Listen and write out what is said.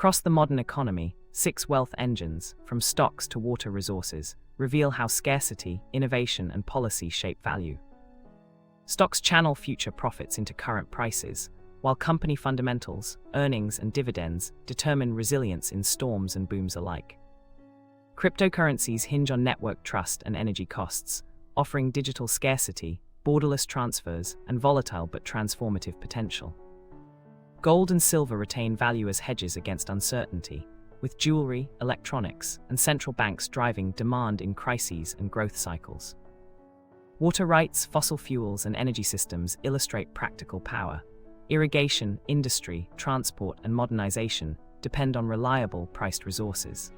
Across the modern economy, 6 wealth engines, from stocks to water resources, reveal how scarcity, innovation, and policy shape value. Stocks channel future profits into current prices, while company fundamentals, earnings, and dividends determine resilience in storms and booms alike. Cryptocurrencies hinge on network trust and energy costs, offering digital scarcity, borderless transfers, and volatile but transformative potential. Gold and silver retain value as hedges against uncertainty, with jewelry, electronics, and central banks driving demand in crises and growth cycles. Water rights, fossil fuels, and energy systems illustrate practical power. Irrigation, industry, transport, and modernization depend on reliable, priced resources.